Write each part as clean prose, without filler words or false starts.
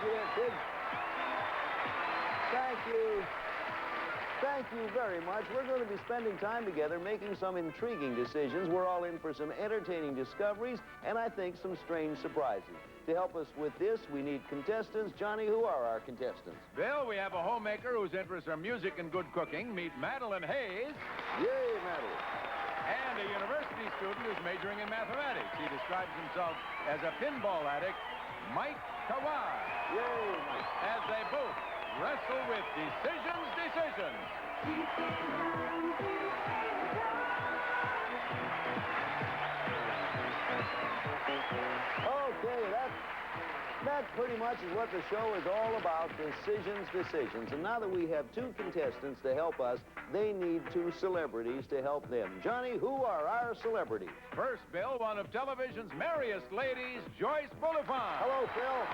here, kids. Thank you. Thank you very much. We're going to be spending time together making some intriguing decisions. We're all in for some entertaining discoveries and I think some strange surprises. To help us with this, we need contestants. Johnny, who are our contestants? Bill, we have a homemaker whose interests are music and good cooking. Meet Madeline Hayes. Yay, Madeline. And a university student who's majoring in mathematics. He describes himself as a pinball addict, Mike Kawai. Yay, Mike. As they both wrestle with decisions. Okay, that pretty much is what the show is all about, decisions. And now that we have two contestants to help us, they need two celebrities to help them. Johnny, who are our celebrities? First, Bill, one of television's merriest ladies, Joyce Bulifant. Hello, Phil.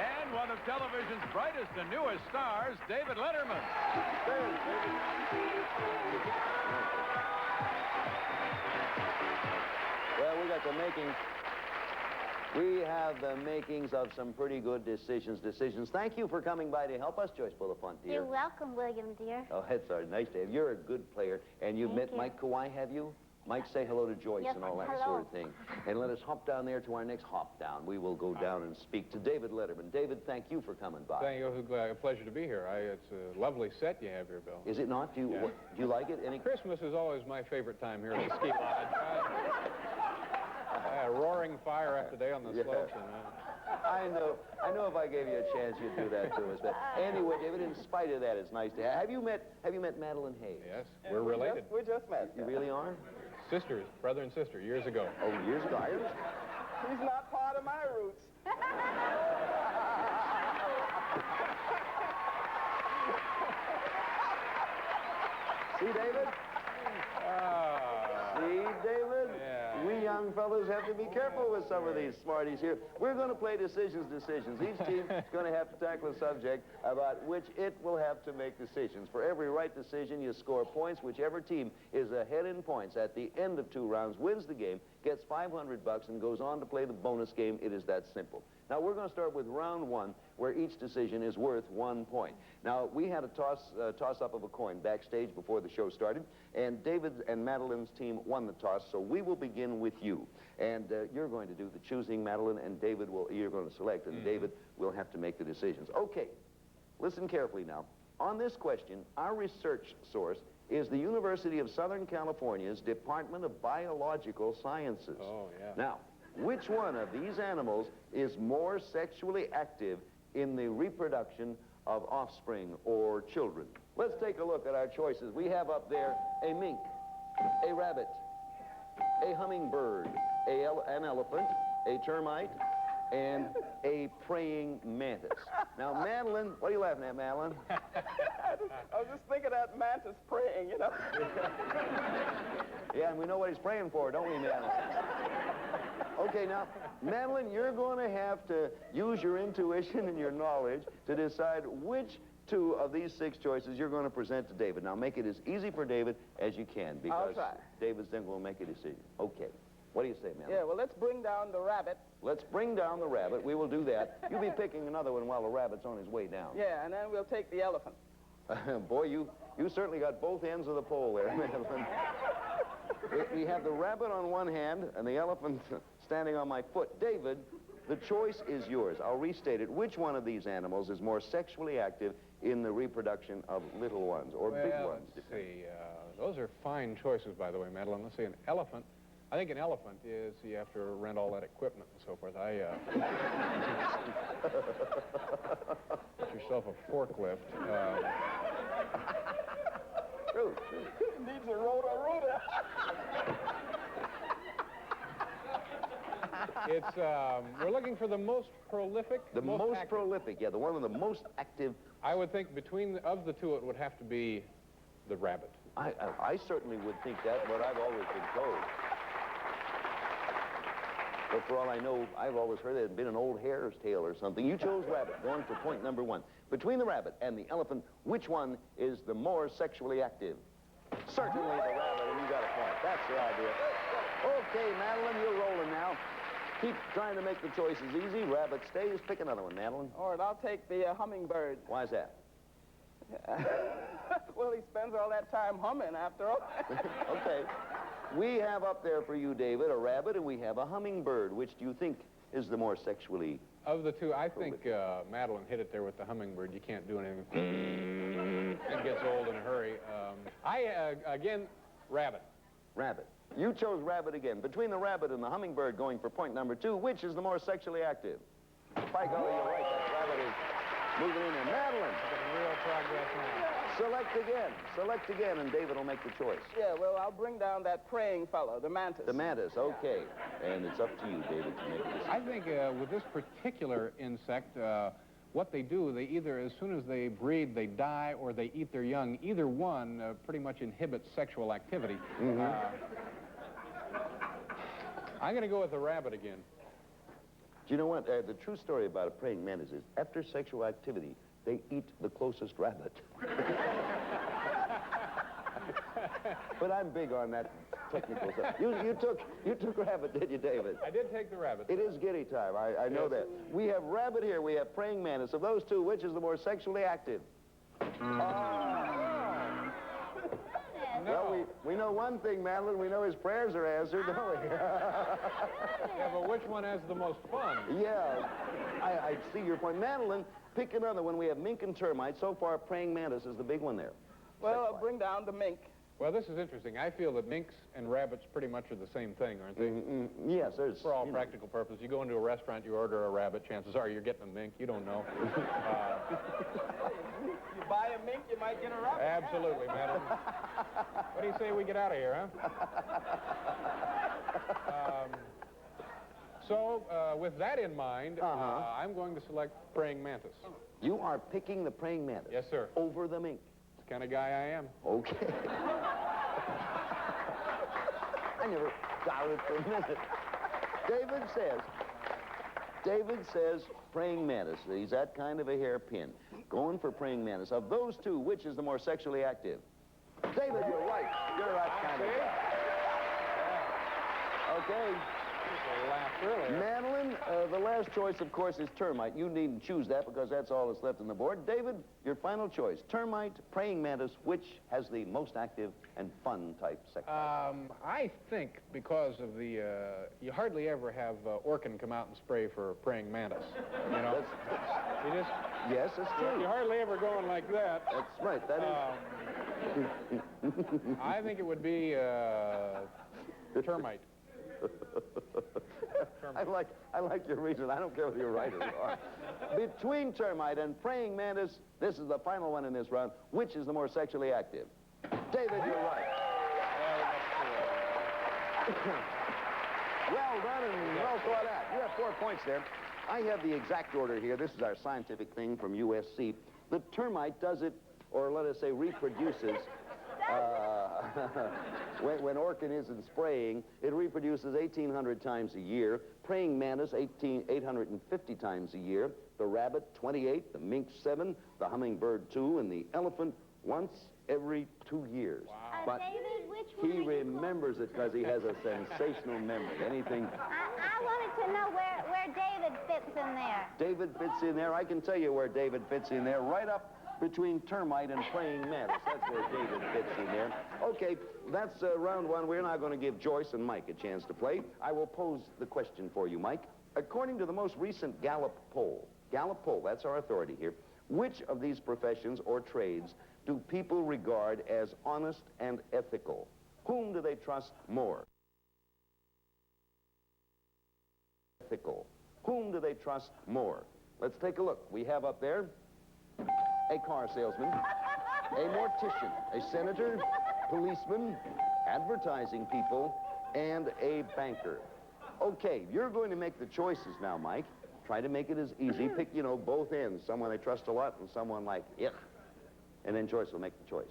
And one of television's brightest and newest stars, David Letterman. There's David. Well, we got the makings. We have the makings of some pretty good decisions. Thank you for coming by to help us, Joyce Bulifant, dear. You're welcome, William, dear. Oh, that's all right. Nice to have you. You're a good player. And you've met Mike Kawai, have you? Mike, say hello to Joyce Yes, and all that hello. sort of thing. And let us hop down there to our next hop down. We will go down and speak to David Letterman. David, thank you for coming by. Thank you. A pleasure to be here. It's a lovely set you have here, Bill. Is it not? Do you like it? Christmas is always my favorite time here at the ski lodge. A roaring fire after day on the slopes. And, I know if I gave you a chance, you'd do that to us. But anyway, David, in spite of that, it's nice to have you met Madeline Hayes? Yes, we're related. We just met. You really are? Sisters, brother and sister, years ago. Oh, years ago. He's not part of my roots. See, David? See, David? Yeah. We young fellows have to be careful with some of these smarties here. We're going to play decisions. Each team is going to have to tackle a subject about which it will have to make decisions. For every right decision, you score points. Whichever team is ahead in points at the end of 2 rounds wins the game, gets $500 and goes on to play the bonus game. It is that simple. Now, we're going to start with round 1, where each decision is worth 1 point. Now, we had a toss-up of a coin backstage before the show started, and David and Madeline's team won the toss, so we will begin with you. And you're going to do the choosing, Madeline, and you're going to select, and David will have to make the decisions. Okay, listen carefully now. On this question, our research source is the University of Southern California's Department of Biological Sciences. Oh, yeah. Now, which one of these animals is more sexually active in the reproduction of offspring or children? Let's take a look at our choices. We have up there a mink, a rabbit, a hummingbird, an elephant, a termite, and a praying mantis. Now, Madeline, what are you laughing at, Madeline? I was just thinking of that mantis praying, you know. Yeah, and we know what he's praying for, don't we, Madeline? Okay, now, Madeline, you're going to have to use your intuition and your knowledge to decide which 2 of these 6 choices you're going to present to David. Now, make it as easy for David as you can, because I'll try. David's then going to make a decision. Okay. What do you say, Madeline? Yeah, well, let's bring down the rabbit. Let's bring down the rabbit. We will do that. You'll be picking another one while the rabbit's on his way down. Yeah, and then we'll take the elephant. Boy, you certainly got both ends of the pole there, Madeline. We have the rabbit on one hand and the elephant standing on my foot. David, the choice is yours. I'll restate it. Which one of these animals is more sexually active in the reproduction of little ones or big ones? Let's see. Those are fine choices, by the way, Madeline. Let's see, an elephant. I think an elephant is you have to rent all that equipment and so forth. Get yourself a forklift. Needs a rotor. It's, we're looking for the most prolific. The most prolific, yeah, the one with the most active. I would think of the 2, it would have to be the rabbit. I certainly would think that, but I've always been told. But for all I know, I've always heard it had been an old hare's tail or something. You chose rabbit, going for point number 1. Between the rabbit and the elephant, which one is the more sexually active? Certainly the rabbit, and you got a point. That's the idea. Okay, Madeline, you're rolling now. Keep trying to make the choices easy. Rabbit stays. Pick another one, Madeline. All right, I'll take the hummingbird. Why is that? Well, he spends all that time humming after all. Okay. We have up there for you, David, a rabbit, and we have a hummingbird. Which do you think is the more sexually... Of the two, I think Madeline hit it there with the hummingbird. You can't do anything. It gets old in a hurry. Again, rabbit. Rabbit. You chose rabbit again. Between the rabbit and the hummingbird going for point number 2, which is the more sexually active? By golly, you're right. That rabbit is moving in there. Madeline. Real progress now. Select again, and David will make the choice. Yeah, well, I'll bring down that praying fellow, the mantis. The mantis, okay. And it's up to you, David, to make this. I think with this particular insect, what they do, they either, as soon as they breed, they die, or they eat their young. Either one pretty much inhibits sexual activity. I'm going to go with the rabbit again. Do you know what? The true story about a praying mantis is, after sexual activity, they eat the closest rabbit. But I'm big on that technical stuff. You took rabbit, did you, David? I did take the rabbit. It is giddy time. I know that. We have rabbit here. We have praying mantis. Of those two, which is the more sexually active? Well, we know one thing, Madeline. We know his prayers are answered, don't we? Yeah, but which one has the most fun? Yeah, I see your point. Madeline, pick another one. We have mink and termite. So far, praying mantis is the big one there. Well, I'll bring down the mink. Well, this is interesting. I feel that minks and rabbits pretty much are the same thing, aren't they? Yes, there's... For all practical purposes. You go into a restaurant, you order a rabbit, chances are you're getting a mink. You don't know. You buy a mink, you might get a rabbit. Absolutely, madam. What do you say we get out of here, huh? So, with that in mind, I'm going to select praying mantis. You are picking the praying mantis? Yes, sir. Over the mink? It's the kind of guy I am. Okay. I never doubted for a minute. David says praying mantis. He's that kind of a hairpin. Going for praying mantis. Of those two, which is the more sexually active? David, you're right. You're that kind of guy. Okay. Madeline, the last choice, of course, is termite. You needn't choose that because that's all that's left on the board. David, your final choice. Termite, praying mantis, which has the most active and fun type sex life? I think because of the, you hardly ever have Orkin come out and spray for praying mantis. You know? You just... Yes, that's true. You're hardly ever going like that. That's right. That is... I think it would be termite. I like your reason. I don't care whether you're right or wrong. Between termite and praying mantis, this is the final one in this round. Which is the more sexually active? David, you're right. Well done and well thought out. You have 4 points there. I have the exact order here. This is our scientific thing from USC. The termite does it, or let us say reproduces, when Orkin isn't spraying, it reproduces 1,800 times a year. Praying mantis, 850 times a year. The rabbit, 28. The mink, 7. The hummingbird, 2. And the elephant, once every 2 years. Wow. But David, which one he remembers it because he has a sensational memory. Anything... I wanted to know where David fits in there. David fits in there. I can tell you where David fits in there. Right up between termite and praying mantis. That's where David fits in there. Okay, that's round one. We're now going to give Joyce and Mike a chance to play. I will pose the question for you, Mike. According to the most recent Gallup poll, that's our authority here, which of these professions or trades do people regard as honest and ethical? Whom do they trust more? Ethical. Whom do they trust more? Let's take a look. We have up there a car salesman, a mortician, a senator, policeman, advertising people, and a banker. Okay, you're going to make the choices now, Mike. Try to make it as easy. Pick, you know, both ends. Someone I trust a lot and someone like, yuck. And then Joyce will make the choice.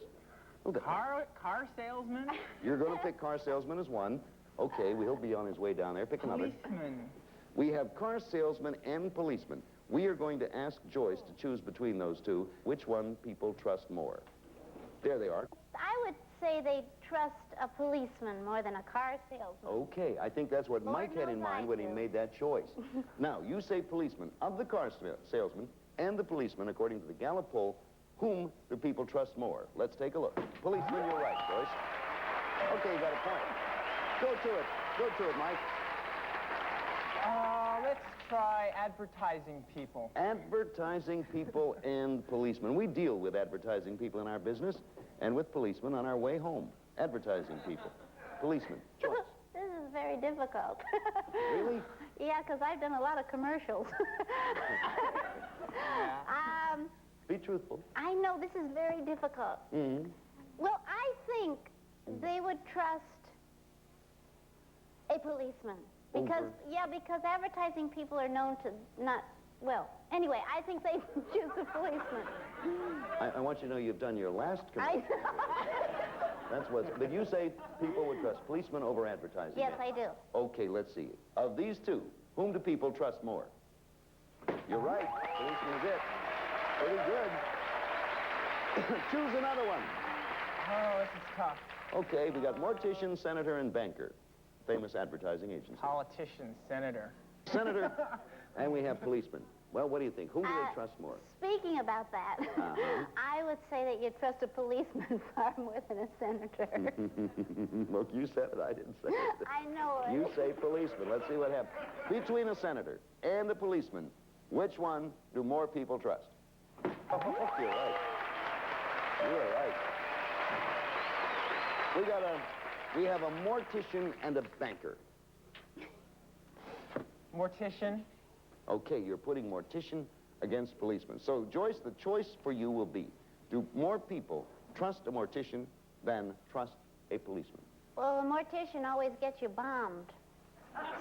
Okay. Car salesman? You're going to pick car salesman as one. Okay, he'll be on his way down there. Pick another. Policeman. We have car salesman and policeman. We are going to ask Joyce to choose between those two which one people trust more. There they are. I would say they trust a policeman more than a car salesman. Okay, I think that's what Lord Mike had in knows I mind when he do. made that choice. Now, you say policeman. Of the car salesman and the policeman, according to the Gallup poll, whom do people trust more? Let's take a look. Policeman, you're right, Joyce. Okay, you got a point. Go to it. Go to it, Mike. Let's try advertising people. Advertising people and policemen. We deal with advertising people in our business and with policemen on our way home. Advertising people. Policemen. Joyce. This is very difficult. Really? Yeah, because I've done a lot of commercials. Be truthful. I know this is very difficult. Mm-hmm. Well, I think they would trust a policeman. Because, yeah, because advertising people are known to not, well, anyway, I think they choose a policeman. I want you to know you've done your last commercial. That's what, but you say people would trust policemen over advertising. Yes, I do. Okay, let's see. Of these two, whom do people trust more? You're right. Policeman is it. Pretty good. Choose another one. Oh, this is tough. Okay, we got mortician, senator, and banker. Famous advertising agency. Politician, senator. Senator, and we have policeman. Well, what do you think? Whom do they trust more? Speaking about that, I would say that you trust a policeman far more than a senator. Look, you said it. I didn't say it. I know it. You say policeman. Let's see what happens. Between a senator and a policeman, which one do more people trust? Oh, you're right. You're right. We have a mortician and a banker. Mortician. Okay, you're putting mortician against policeman. So, Joyce, the choice for you will be, do more people trust a mortician than trust a policeman? Well, a mortician always gets you bombed.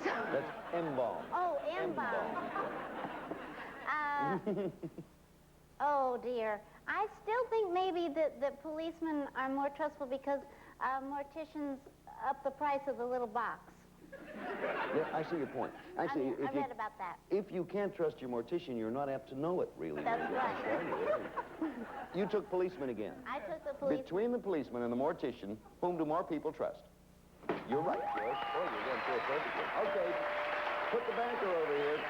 That's embalmed. Oh, embalmed. Oh, dear. I still think maybe that policemen are more trustful because morticians up the price of the little box. Yeah, I see your point. Actually, I read about that. If you can't trust your mortician, you're not apt to know it, really. That's right. You took policeman again. I took the policeman. Between the policeman and the mortician, whom do more people trust? You're right, George. Oh, you're going through it perfectly. Okay, put the banker over here.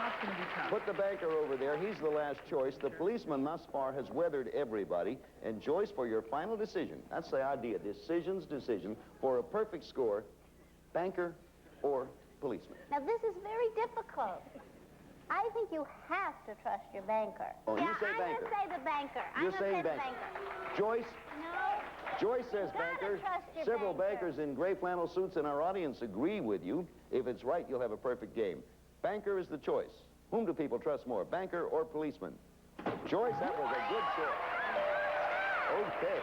That's going to be tough. Put the banker over there. He's the last choice. The policeman thus far has weathered everybody. And Joyce, for your final decision, that's the idea, decision, for a perfect score, banker or policeman. Now, this is very difficult. I think you have to trust your banker. Oh, yeah, you say I'm banker. going to say the banker. You're saying banker. Joyce? No. Joyce says You gotta banker. trust your Several banker. bankers in gray flannel suits in our audience agree with you. If it's right, you'll have a perfect game. Banker is the choice. Whom do people trust more, banker or policeman? Joyce, that was a good choice. Okay.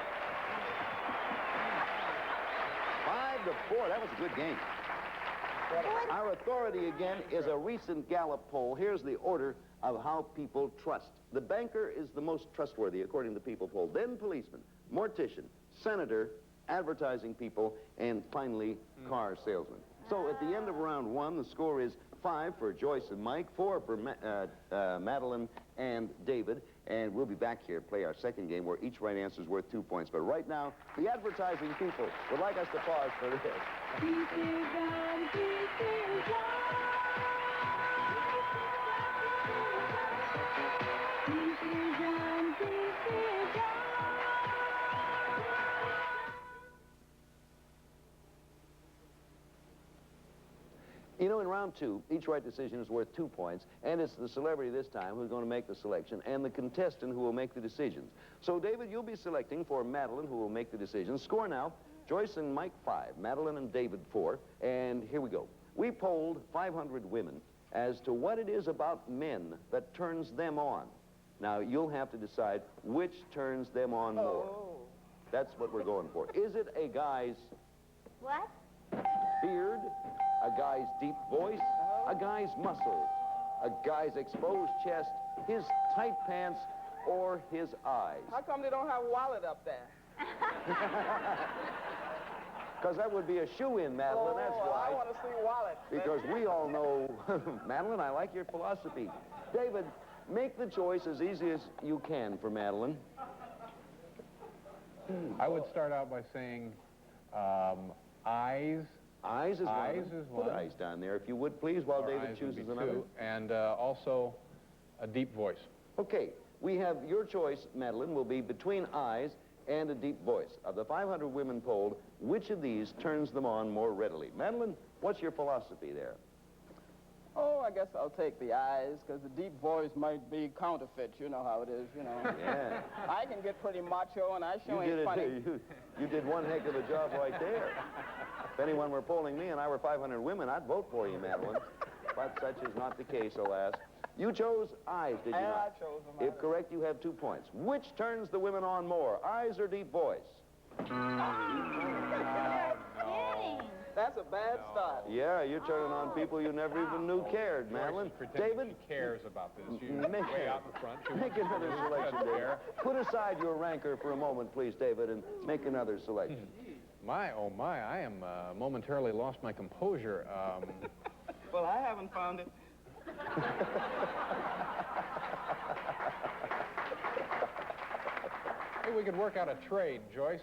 5-4, that was a good game. Our authority, again, is a recent Gallup poll. Here's the order of how people trust. The banker is the most trustworthy, according to the People poll. Then policeman, mortician, senator, advertising people, and finally, car salesman. So at the end of round one, the score is 5 for Joyce and Mike, 4 for Madeline and David. And we'll be back here to play our second game where each right answer is worth 2 points. But right now, the advertising people would like us to pause for this. You know, in round two, each right decision is worth 2 points, and it's the celebrity this time who's going to make the selection, and the contestant who will make the decisions. So, David, you'll be selecting for Madeline, who will make the decisions. Score now, Joyce and Mike 5, Madeline and David 4, and here we go. We polled 500 women as to what it is about men that turns them on. Now, you'll have to decide which turns them on more. That's what we're going for. Is it a guy's What? beard, a guy's deep voice, a guy's muscles, a guy's exposed chest, his tight pants, or his eyes? How come they don't have wallet up there? Because that would be a shoe-in, Madeline, that's why. I want to see wallet. Because we all know, Madeline, I like your philosophy. David, make the choice as easy as you can for Madeline. I would start out by saying eyes. Eyes is Eyes one. is Put one. eyes down there, if you would, please, while Or David eyes would chooses be another. two. And also a deep voice. Okay, we have your choice, Madeline, will be between eyes and a deep voice. Of the 500 women polled, which of these turns them on more readily? Madeline, what's your philosophy there? Oh, I guess I'll take the eyes, because the deep voice might be counterfeit. You know how it is, you know. Yeah. I can get pretty macho, and I sure You did ain't it. funny. You did one heck of a job right there. If anyone were polling me and I were 500 women, I'd vote for you, Madeline. But such is not the case, alas. You chose eyes, did you And not? I chose them. If correct, you have 2 points. Which turns the women on more, eyes or deep voice? Kidding. That's a bad start. Yeah, you're turning on people you never even knew cared, Madeline. Pretending David, she cares about this. She's Make- way out in front. She make wants to another do selection, that David. there. Put aside your rancor for a moment, please, David, and make another selection. My, oh my, I am momentarily lost my composure. Well, I haven't found it. Hey, we could work out a trade, Joyce.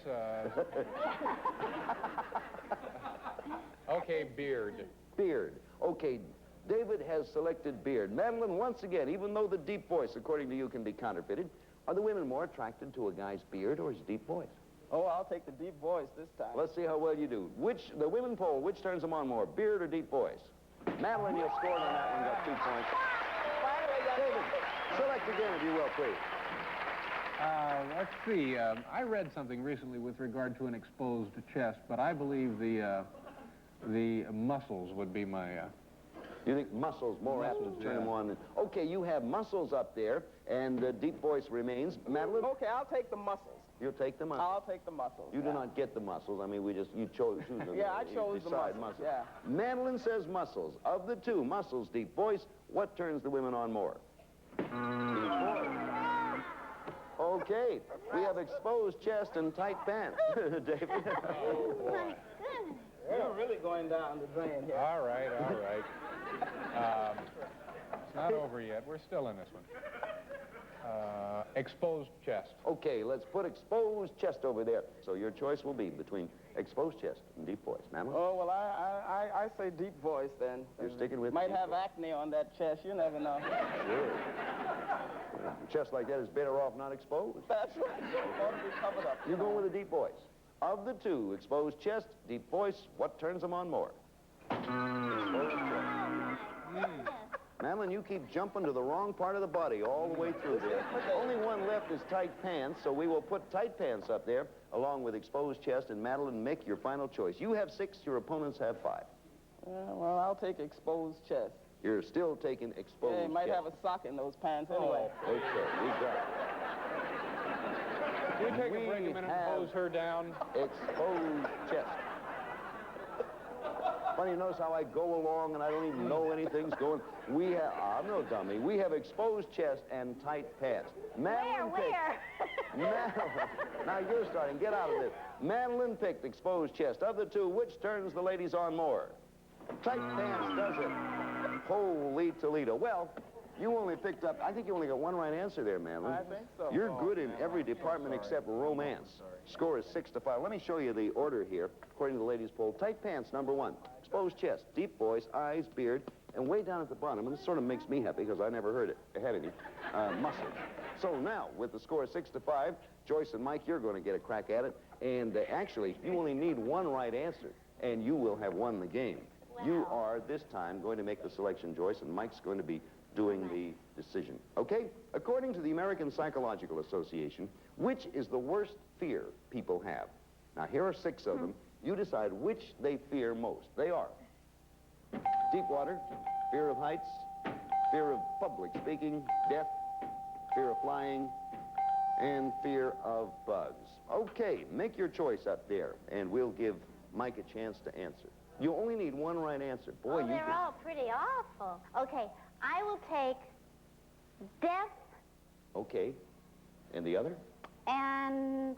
Okay, beard. Beard. Okay, David has selected beard. Madeline, once again, even though the deep voice, according to you, can be counterfeited, are the women more attracted to a guy's beard or his deep voice? Oh, I'll take the deep voice this time. Let's see how well you do. The women poll, which turns them on more, beard or deep voice? Madeline, you scored on that one, got 2 points. David, select again, if you will, please. Let's see. I read something recently with regard to an exposed chest, but I believe the muscles would be my... You think muscles more apt to turn them on? Okay, you have muscles up there, and deep voice remains. Madeline, Okay, I'll take the muscles. you'll take the muscles. I'll take the muscles. You do not get the muscles. I mean, you chose them. Yeah, I chose the Decide muscles, yeah. Madeline says muscles. Of the 2, muscles, deep voice, what turns the women on more? Deep voice. Okay, we have exposed chest and tight pants, David. My goodness. You're really going down the drain here. All right, all right. It's not over yet. We're still in this one. Exposed chest. Okay, let's put exposed chest over there. So your choice will be between exposed chest and deep voice. Madeline? Oh, well, I say deep voice then. You're sticking with Might deep have voice. acne on that chest. You never know. Sure. A chest like that is better off not exposed. That's right. It ought to be covered up. You're going with a deep voice. Of the 2, exposed chest, deep voice, what turns them on more? Exposed chest. Madeline, you keep jumping to the wrong part of the body all the way through there. Only one left is tight pants, so we will put tight pants up there along with exposed chest. And Madeline, make your final choice. You have 6, your opponents have 5. Well, I'll take exposed chest. You're still taking exposed Yeah, you might chest. have a sock in those pants anyway. Okay, we got it. Can we take a break a We minute and have- hose her down? Exposed chest. Funny, you notice how I go along and I don't even know anything's going. I'm no dummy. We have exposed chest and tight pants. Madeline Where? Now you're starting. Get out of this. Madeline picked exposed chest. Of the 2, which turns the ladies on more? Tight pants does it. Holy Toledo. Well, you only picked up, I think you only got 1 right answer there, Madeline. I think so. You're good in every department except romance. Score is 6-5. Let me show you the order here, according to the ladies' poll. Tight pants, number 1. Exposed chest, deep voice, eyes, beard, and way down at the bottom, and this sort of makes me happy because I never heard it ahead of you, muscles. So now, with the score 6-5, Joyce and Mike, you're going to get a crack at it. And actually, you only need 1 right answer, and you will have won the game. You are, this time, going to make the selection, Joyce, and Mike's going to be doing the decision. Okay? According to the American Psychological Association, which is the worst fear people have? Now, here are 6 of them. You decide which they fear most. They are deep water, fear of heights, fear of public speaking, death, fear of flying, and fear of bugs. Okay, make your choice up there, and we'll give Mike a chance to answer. You only need 1 right answer. Boy, Oh, they're all pretty awful. Okay, I will take death Okay. And the other? and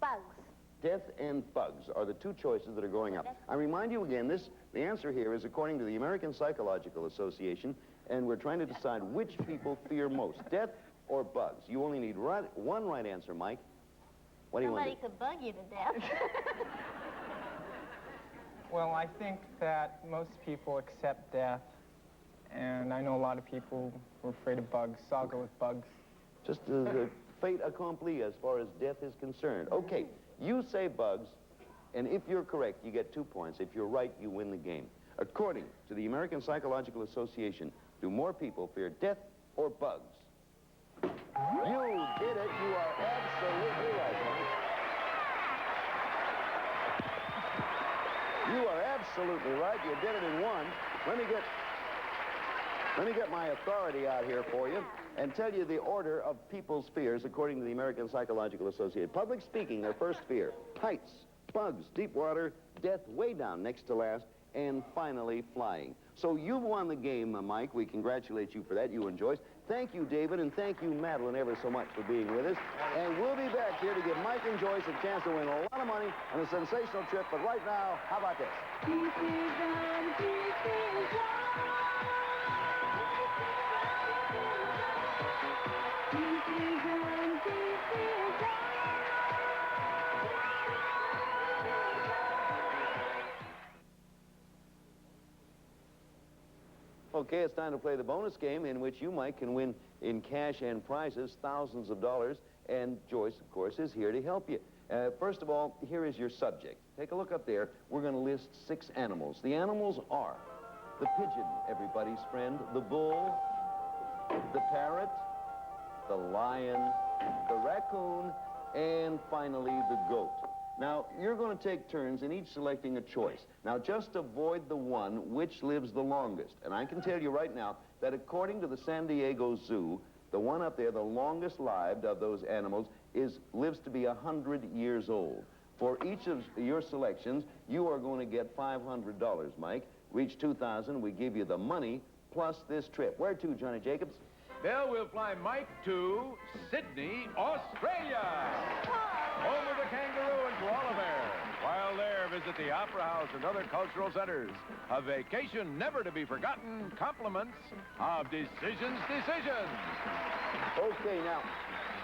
bugs. Death and bugs are the 2 choices that are going up. I remind you again, the answer here is according to the American Psychological Association, and we're trying to decide which people fear most, death or bugs? You only need one right answer, Mike. What do you want to do? Somebody could bug you to death. Well, I think that most people accept death, and I know a lot of people who are afraid of bugs, so I'll go with bugs. Just a fait accompli as far as death is concerned. Okay, you say bugs, and if you're correct, you get 2 points. If you're right, you win the game. According to the American Psychological Association, do more people fear death or bugs? You did it. You are absolutely right, Mike. You are absolutely right. You did it in one. Let me get my authority out here for you and tell you the order of people's fears according to the American Psychological Association. Public speaking, their first fear. Heights, bugs, deep water, death way down next to last, and finally flying. So you've won the game, Mike. We congratulate you for that, you and Joyce. Thank you, David, and thank you, Madeline, ever so much for being with us. And we'll be back here to give Mike and Joyce a chance to win a lot of money on a sensational trip. But right now, how about this? Okay, it's time to play the bonus game in which you, Mike, can win in cash and prizes, thousands of dollars, and Joyce, of course, is here to help you. First of all, here is your subject. Take a look up there. We're going to list 6 animals. The animals are the pigeon, everybody's friend, the bull, the parrot, the lion, the raccoon, and finally the goat. Now, you're going to take turns in each selecting a choice. Now, just avoid the one which lives the longest. And I can tell you right now that according to the San Diego Zoo, the one up there, the longest lived of those animals, lives to be 100 years old. For each of your selections, you are going to get $500, Mike. Reach 2,000, we give you the money plus this trip. Where to, Johnny Jacobs? Bill, we'll fly Mike to Sydney, Australia. Home of the kangaroo and koala bear. While there, visit the Opera House and other cultural centers. A vacation never to be forgotten. Compliments of Decisions. Okay, now,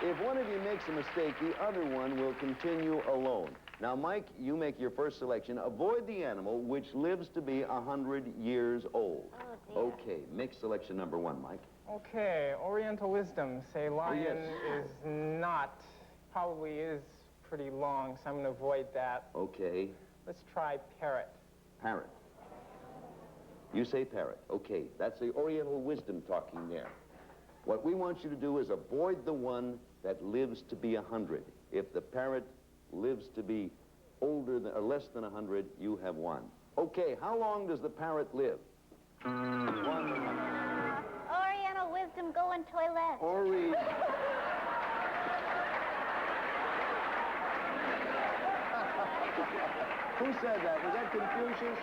if one of you makes a mistake, the other one will continue alone. Now, Mike, you make your first selection. Avoid the animal which lives to be 100 years old. Oh, dear. Okay, make selection number 1, Mike. Okay, Oriental wisdom say lion is not, probably is pretty long, so I'm going to avoid that. Okay. Let's try parrot. Parrot. You say parrot. Okay, that's the Oriental wisdom talking there. What we want you to do is avoid the one that lives to be 100. If the parrot lives to be older than, or less than 100, you have won. Okay, how long does the parrot live? 100. Oriental wisdom, go in toilet. Who said that? Was that Confucius?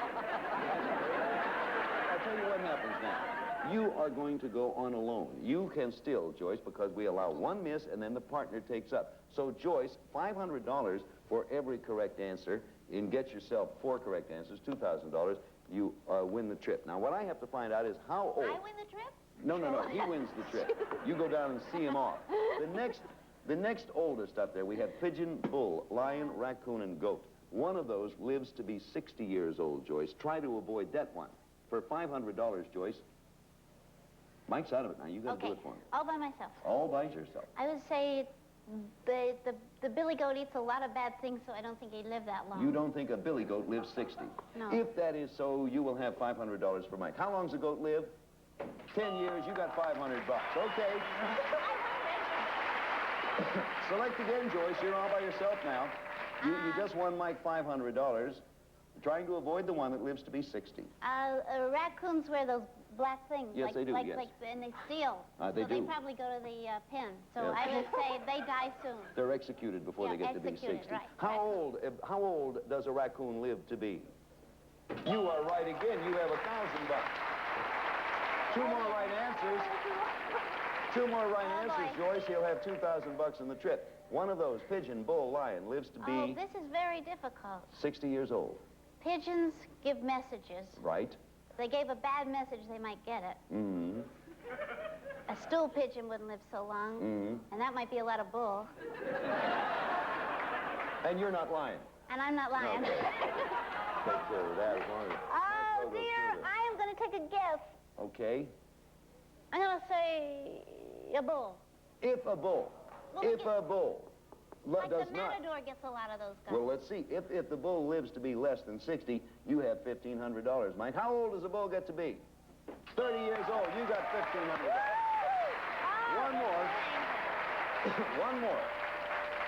I'll tell you what happens now. You are going to go on alone. You can still, Joyce, because we allow 1 miss and then the partner takes up. So, Joyce, $500 for every correct answer. And get yourself 4 correct answers, $2,000. You win the trip. Now, what I have to find out is how old... I win the trip? No, he wins the trip. You go down and see him off. The next oldest up there, we have pigeon, bull, lion, raccoon, and goat. One of those lives to be 60 years old, Joyce. Try to avoid that one. For $500, Joyce. Mike's out of it now. You got to do it for him. All by myself. All by yourself. I would say the billy goat eats a lot of bad things, so I don't think he'd live that long. You don't think a billy goat lives 60? No. If that is so, you will have $500 for Mike. How long's a goat live? 10 years, you got $500. Okay. Select again, Joyce. You're all by yourself now. You just won Mike $500. Trying to avoid the one that lives to be 60. Raccoons wear those black things. Yes, they do, yes. And they steal. They so do. They probably go to the pen. So Yes. I would say they die soon. They're executed before they get to be 60. Right. How old does a raccoon live to be? You are right again. You have $1,000. 2 more right answers. 2 more right answers, Joyce. He'll have $2,000 in the trip. One of those, pigeon, bull, lion, lives to be... Oh, this is very difficult. 60 years old. Pigeons give messages. Right. If they gave a bad message, they might get it. Mm-hmm. A stool pigeon wouldn't live so long. Mm-hmm. And that might be a lot of bull. And you're not lying. And I'm not lying. Okay. Take care of that as long as... Oh, dear, I am going to take a guess. Okay. I'm going to say a bull. If a bull, Well, if a bull Like does the not... matador gets a lot of those guys. Well, let's see. If the bull lives to be less than 60, you have $1,500, Mike. How old does a bull get to be? 30 years old. You got $1,500. One more. One more.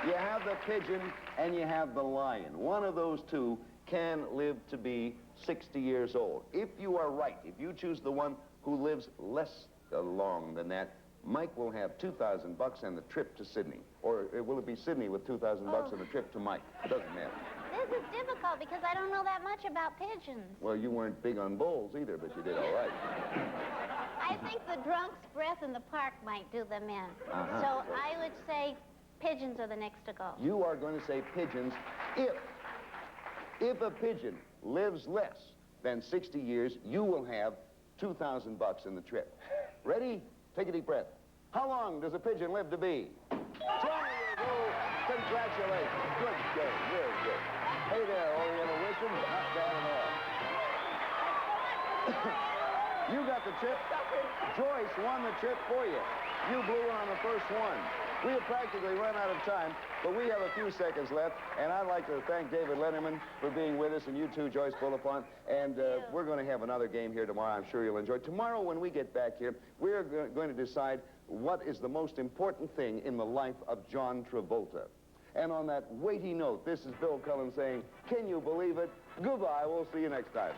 You have the pigeon and you have the lion. One of those two can live to be 60 years old. If you are right, if you choose the one who lives less long than that, Mike will have $2,000 and the trip to Sydney. Or will it be Sydney with $2,000 and the trip to Mike? It doesn't matter. This is difficult because I don't know that much about pigeons. Well, you weren't big on bulls either, but you did all right. I think the drunk's breath in the park might do them in. Uh-huh. So I would say pigeons are the next to go. You are going to say pigeons if a pigeon lives less than 60 years, you will have $2,000 in the trip. Ready? Take a deep breath. How long does a pigeon live to be? 20 years old. Congratulations. Good game. Very good. Hey there, Oriental Wisdom. Not bad at all. You got the trip. Joyce won the trip for you. You blew on the first one. We have practically run out of time, but we have a few seconds left, and I'd like to thank David Letterman for being with us, and you too, Joyce Bulifant. And we're going to have another game here tomorrow. I'm sure you'll enjoy it. Tomorrow, when we get back here, we're going to decide what is the most important thing in the life of John Travolta. And on that weighty note, this is Bill Cullen saying, can you believe it? Goodbye. We'll see you next time.